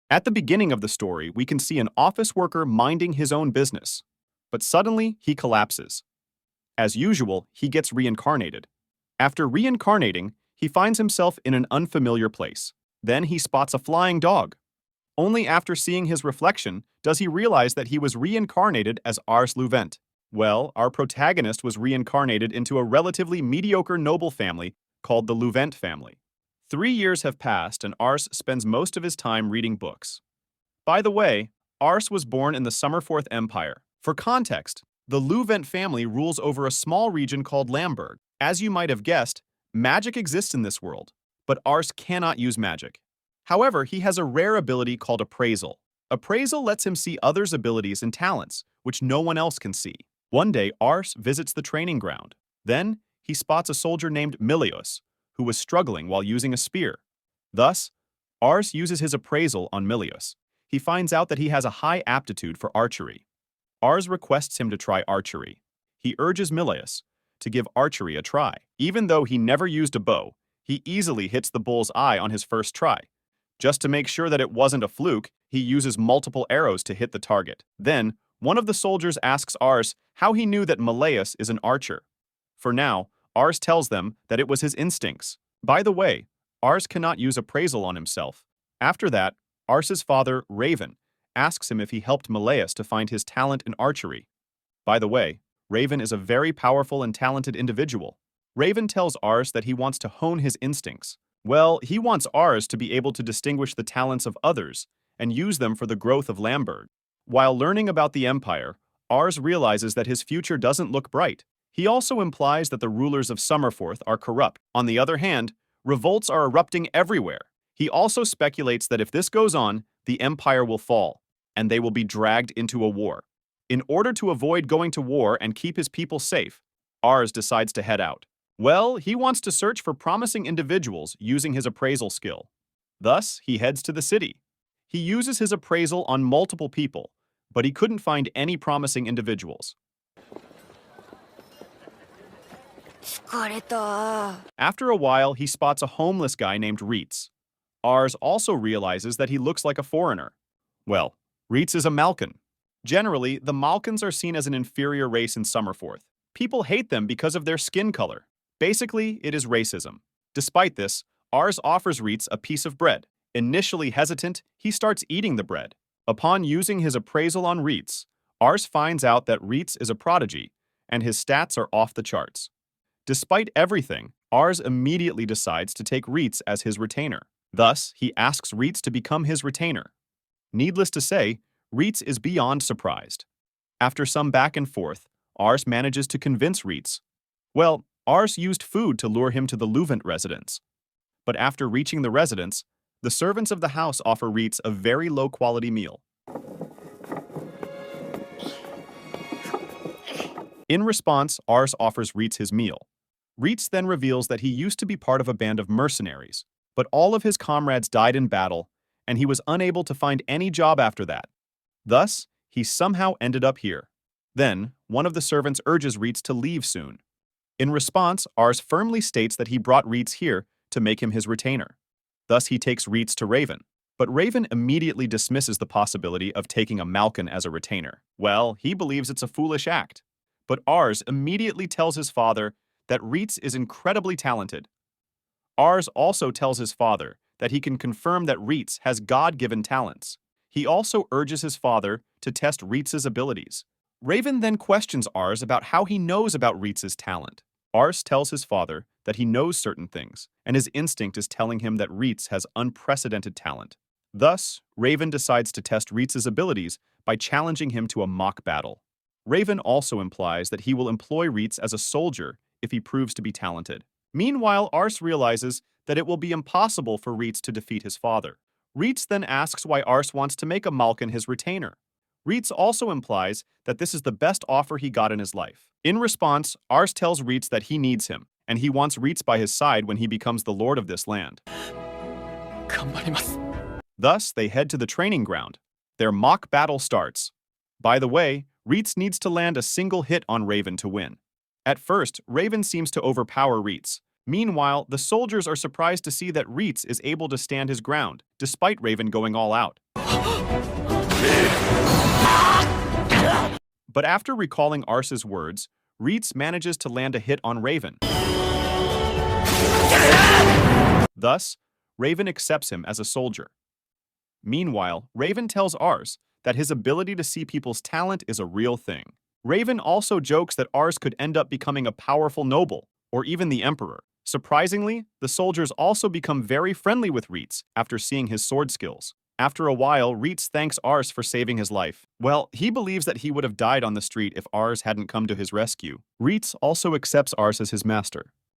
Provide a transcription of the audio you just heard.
At the beginning of the story, we can see an office worker minding his own business. But suddenly, he collapses. As usual, he gets reincarnated. After reincarnating, he finds himself in an unfamiliar place. Then he spots a flying dog. Only after seeing his reflection does he realize that he was reincarnated as Ars Louvent. Well, our protagonist was reincarnated into a relatively mediocre noble family called the Louvent family. 3 years have passed and Ars spends most of his time reading books. By the way, Ars was born in the Summerforth Empire. For context, the Louvent family rules over a small region called Lamberg. As you might have guessed, magic exists in this world, but Ars cannot use magic. However, he has a rare ability called Appraisal. Appraisal lets him see others' abilities and talents, which no one else can see. One day, Ars visits the training ground. Then, he spots a soldier named Milios, who was struggling while using a spear. Thus, Ars uses his appraisal on Milios. He finds out that he has a high aptitude for archery. Ars requests him to try archery. He urges Milios to give archery a try. Even though he never used a bow, he easily hits the bull's eye on his first try. Just to make sure that it wasn't a fluke, he uses multiple arrows to hit the target. Then, one of the soldiers asks Ars how he knew that Milios is an archer. For now, Ars tells them that it was his instincts. By the way, Ars cannot use appraisal on himself. After that, Ars's father, Raven, asks him if he helped Milios to find his talent in archery. By the way, Raven is a very powerful and talented individual. Raven tells Ars that he wants to hone his instincts. Well, he wants Ars to be able to distinguish the talents of others and use them for the growth of Lamberg. While learning about the Empire, Ars realizes that his future doesn't look bright. He also implies that the rulers of Summerforth are corrupt. On the other hand, revolts are erupting everywhere. He also speculates that if this goes on, the Empire will fall, and they will be dragged into a war. In order to avoid going to war and keep his people safe, Ars decides to head out. Well, he wants to search for promising individuals using his appraisal skill. Thus, he heads to the city. He uses his appraisal on multiple people, but he couldn't find any promising individuals. After a while, he spots a homeless guy named Reitz. Ars also realizes that he looks like a foreigner. Well, Reitz is a Malkan. Generally, the Malkans are seen as an inferior race in Summerforth. People hate them because of their skin color. Basically, it is racism. Despite this, Ars offers Reitz a piece of bread. Initially hesitant, he starts eating the bread. Upon using his appraisal on Reitz, Ars finds out that Reitz is a prodigy, and his stats are off the charts. Despite everything, Ars immediately decides to take Reitz as his retainer. Thus, he asks Reitz to become his retainer. Needless to say, Reitz is beyond surprised. After some back and forth, Ars manages to convince Reitz. Well, Ars used food to lure him to the Louvent residence. But after reaching the residence, the servants of the house offer Reitz a very low-quality meal. In response, Ars offers Reitz his meal. Reitz then reveals that he used to be part of a band of mercenaries, but all of his comrades died in battle, and he was unable to find any job after that. Thus, he somehow ended up here. Then, one of the servants urges Reitz to leave soon. In response, Ars firmly states that he brought Reitz here to make him his retainer. Thus, he takes Reitz to Raven. But Raven immediately dismisses the possibility of taking a Malkan as a retainer. Well, he believes it's a foolish act. But Ars immediately tells his father that Reitz is incredibly talented. Ars also tells his father that he can confirm that Reitz has God-given talents. He also urges his father to test Reitz's abilities. Raven then questions Ars about how he knows about Reitz's talent. Ars tells his father that he knows certain things, and his instinct is telling him that Reitz has unprecedented talent. Thus, Raven decides to test Reitz's abilities by challenging him to a mock battle. Raven also implies that he will employ Reitz as a soldier if he proves to be talented. Meanwhile, Ars realizes that it will be impossible for Reitz to defeat his father. Reitz then asks why Ars wants to make a Malkan his retainer. Reitz also implies that this is the best offer he got in his life. In response, Ars tells Reitz that he needs him, and he wants Reitz by his side when he becomes the lord of this land. Thus, they head to the training ground. Their mock battle starts. By the way, Reitz needs to land a single hit on Raven to win. At first, Raven seems to overpower Reitz. Meanwhile, the soldiers are surprised to see that Reitz is able to stand his ground, despite Raven going all out. But after recalling Ars's words, Reitz manages to land a hit on Raven. Thus, Raven accepts him as a soldier. Meanwhile, Raven tells Ars that his ability to see people's talent is a real thing. Raven also jokes that Ars could end up becoming a powerful noble, or even the emperor. Surprisingly, the soldiers also become very friendly with Reitz after seeing his sword skills. After a while, Reitz thanks Ars for saving his life. Well, he believes that he would have died on the street if Ars hadn't come to his rescue. Reitz also accepts Ars as his master.